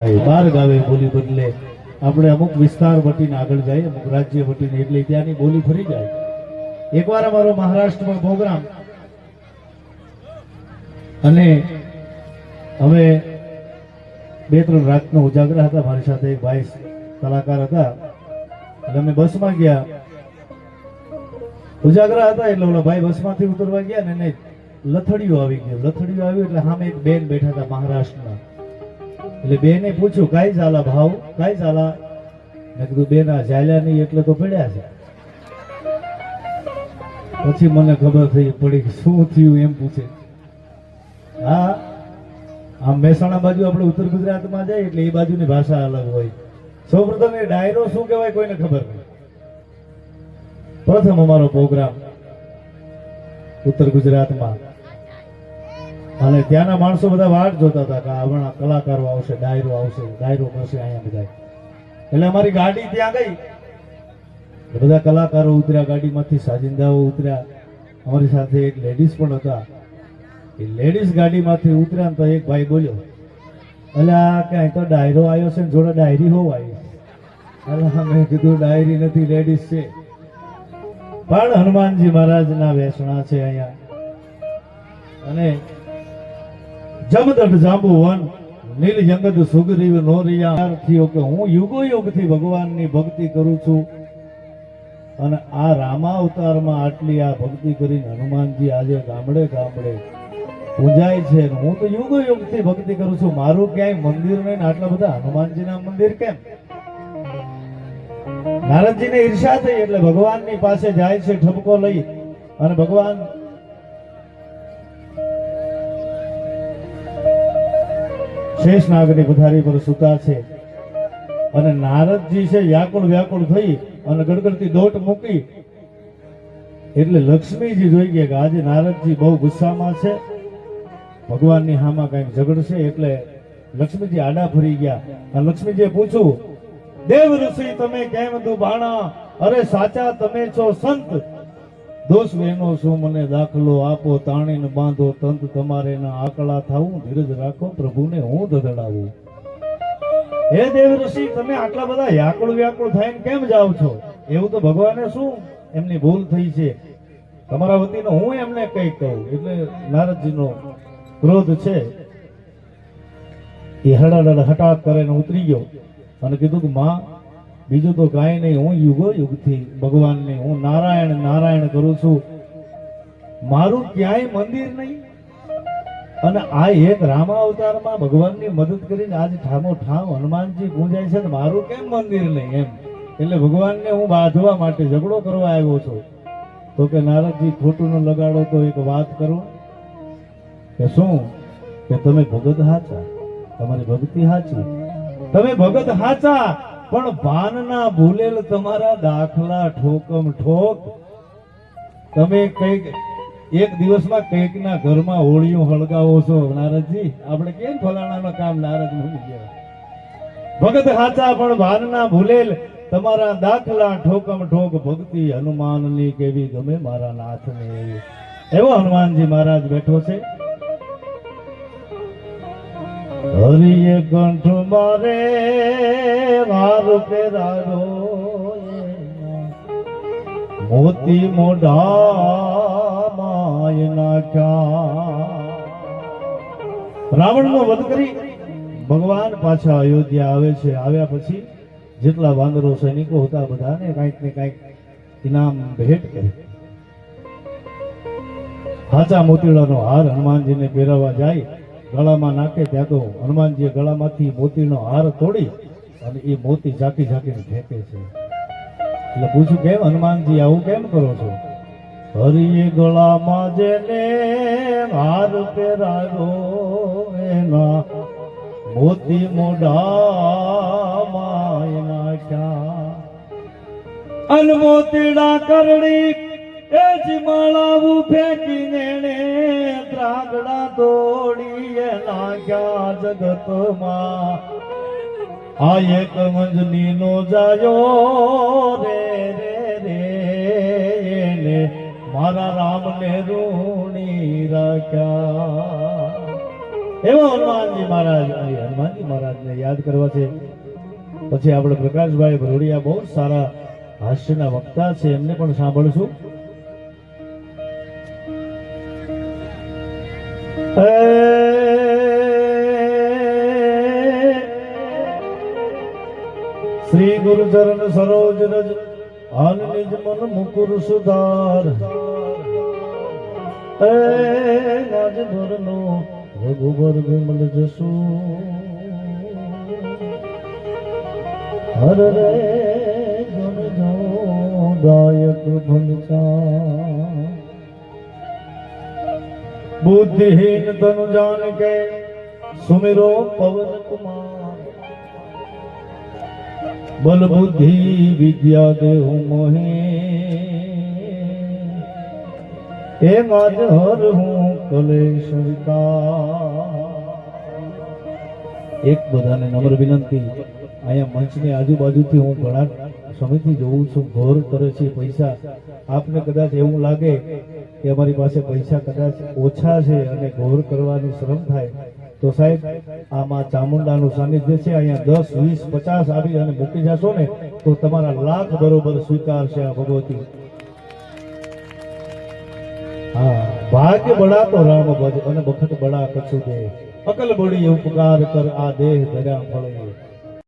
બાર ગાવે બોલી બદલે આપણે અમુક વિસ્તાર વટીને આગળ જાય, અમુક રાજ્ય વટીને, એટલે ત્યાંની બોલી ફરી જાય. એકવાર અમારો મહારાષ્ટ્રમાં પ્રોગ્રામ, અને અમે 2-3 રાતનો ઉજાગરા હતા. મારી સાથે એક ભાઈ કલાકાર હતા, એટલે અમે બસમાં ગયા. ઉજાગરા હતા એટલે ઓલા ભાઈ બસમાંથી ઉતરવા ગયા ને એને લથડિયું આવી ગયું. લથડિયું આવ્યું એટલે સામે એક બેન બેઠા હતા મહારાષ્ટ્રના. એટલે બેને પૂછ્યું, કાઈ ઝાલા ભાવ, કાઈ ઝાલા? મેં કીધું, બેન આ ઝાલ્યા નહીં એટલે તો પડ્યા છે. પછી મને ખબર થઈ પડી કે શું થયું એમ પૂછે. હા, આમ મહેસાણા બાજુ આપણે ઉત્તર ગુજરાતમાં જાય એટલે એ બાજુની ભાષા અલગ હોય. સૌપ્રથમ એ ડાયરો શું કહેવાય કોઈને ખબર નહીં. પ્રથમ અમારો પ્રોગ્રામ ઉત્તર ગુજરાતમાં, અને ત્યાંના માણસો બધા વાટ જોતા હતા કે હમણાં કલાકારો આવશે, ડાયરો આવશે, ડાયરો કરશે અહીંયા બધા. એટલે અમારી ગાડી ત્યાં ગઈ, બધા કલાકારો ઉતર્યા ગાડીમાંથી, સાજિંદાઓ ઉતર્યા. અમારી સાથે એક લેડીઝ પણ હતા. એ લેડીઝ ગાડીમાંથી ઉતર્યા તો એક ભાઈ બોલ્યો, એટલે આ ક્યાંય તો ડાયરો આવ્યો છે ને જોડે ડાયરી હોવ આવી. એટલે મેં કીધું, ડાયરી નથી, લેડીઝ છે. પણ હનુમાનજી મહારાજના વેસણા છે અહીંયા. અને જમદટ જાંબુવન નીલ જંગદ સુગ્રીવ નો રિયા થયો કે હું યુગો યુગથી ભગવાનની ભક્તિ કરું છું. અને આ રામા અવતારમાં આટલી આ ભક્તિ કરીને હનુમાનજી આજે ગામડે ગામડે પૂજાય છે. હું તો યુગો યુગથી ભક્તિ કરું છું, મારું ક્યાંય મંદિર નહીં, આટલા બધા હનુમાનજીના મંદિર કેમ? નારદજીને ઈર્ષા થઈ એટલે ભગવાનની પાસે જાય છે ઠપકો લઈ. અને ભગવાન શેષનાગની પથારી પર સૂતા છે. અને નારદજી છે વ્યાકુળ વ્યાકુળ થઈ અને ગડગડતી દોટ મૂકી. એટલે લક્ષ્મીજી જોઈ ગયા કે આજે નારદજી બહુ ગુસ્સામાં છે, ભગવાનની હામાં કઈક ઝઘડશે. એટલે લક્ષ્મીજી આડા ફરી ગયા. અને લક્ષ્મીજીએ પૂછ્યું, દેવ ઋષિ તમે કેમ દુબાણા? અરે સાચા તમે છો સંત, દોષ વેનો શું મને દાખલો આપો, તાણીને બાંધો તંત તમારે ના આકળા થાવું, ધીરજ રાખો પ્રભુને હું ધધડાવું. હે દેવ ઋષિ તમે આટલા બધા વ્યાકુળ વ્યાકુળ થઈને કેમ જાઓ છો? એવું તો ભગવાને શું એમની ભૂલ થઈ છે, તમારા વતીનો હું એમને કઈ કહું. એટલે નારદજીનો ક્રોધ છે એ હડાડડ હટાત કરીને ઉતરી ગયો અને કીધું કે માં, બીજું તો કાંઈ નહીં, હું યુગો યુગથી ભગવાનને હું નારાયણ નારાયણ કરું છું, મારું ક્યાંય મંદિર નહીં. અને આ એક રામા અવતારમાં ભગવાનની મદદ કરીને આજ ઠામો ઠામ હનુમાનજી પૂજાય છે, મારું કેમ મંદિર નહીં એમ. એટલે ભગવાનને હું બાંધવા માટે ઝઘડો કરવા આવ્યો છું. તો કે નારદજી ખોટું ન લગાડો તો એક વાત કરું કે શું? કે તમે ભગત હાચા, તમારી ભક્તિ હાચી, તમે ભગત હાચા, પણ ભાનના ભૂલેલ તમારા દાખલા ઠોકમ ઠોક. તમે કઈક એક દિવસમાં કઈક ના ઘરમાં હોળીઓ હળગાવો છો. નારદજી આપણે કેમ ફલાણાનો કામ નારદ ભૂલી ગયા? ભગત હાચા પણ ભાનના ભૂલેલ તમારા દાખલા ઠોકમ ઠોક. ભક્તિ હનુમાનની કેવી ગમે મારા નાથને એવી. એવો હનુમાનજી મહારાજ બેઠો છે. હરિએ કંઠ મારે વાર પેરારો, મોતી મોઢા માય નાખ્યા. રાવણનો વધ કરી ભગવાન પાછા અયોધ્યા આવે છે. આવ્યા પછી જેટલા વાનરો સૈનિકો હતા બધાને કાંઈક ને કાંઈક ઇનામ ભેટ કરી. હાચા મોતીડાનો હાર હનુમાનજીને પહેરાવવા જાય, ગળામાં નાખે ત્યાં તો હનુમાનજીએ ગળામાંથી મોતીનો હાર તોડી અને એ મોતી ઝાંકી ઝાંકીને ફેંકે છે. એટલે પૂછ્યું, કેમ હનુમાનજી આવું કેમ કરો છો? હરિએ ગળામાં જેને હાર પહેરાયો, એના મોતી મોઢામાં નાખ્યા. અનમોતીડા કરડી એ જીમાળાવું ફેંકીને ત્રાગડા તોડીએ નાખ્યા જગતમાં. આ એક મંજની નો જાયો રે રે રે, એને મારા રામને ઋણી રાખ્યા. એવા હનુમાનજી મહારાજ અહીં હનુમાનજી મહારાજને યાદ કરવા છે. પછી આપણે પ્રકાશભાઈ ભરોડિયા બહુ સારા હાસ્યના વક્તા છે, એમને પણ સાંભળશું. શ્રી ગુરુ ચરણ સરોજ રજ આન નિજ મન મુકુર સુધાર રાજ ધરનો રઘુબર વિમલ જસુ હર રે ગુણ જો દાયક ભંગા बुद्धिहीन तनु जान के सुमिरो पवन कुमार बल बुद्धि विद्या देहु मोहे हे माधर हूँ कलेश एक बधाने नम्र विनंती અહીંયા મંચની આજુબાજુથી હું ઘણા સમયથી જોઉં છું ઘોર કરે છે પૈસા. આપને કદાચ એવું લાગે કે અમારી પાસે પૈસા કદાચ ઓછા છે અને ઘોર કરવાની શરમ થાય તો સાહેબ આમાં ચામુંડાનું સાનિધ્ય છે. અહીંયા 10, 20, 50 આવી અને મૂકી જશો ને તો તમારા લાખ બરોબર સ્વીકારશે આ ભગવતી. હા, ભાગ્ય બળા તો રામ ભજ અને બખત બળા કછુ દે, અકલ બળી ઉપકાર કર આ દેહ ધર્યા ફળે.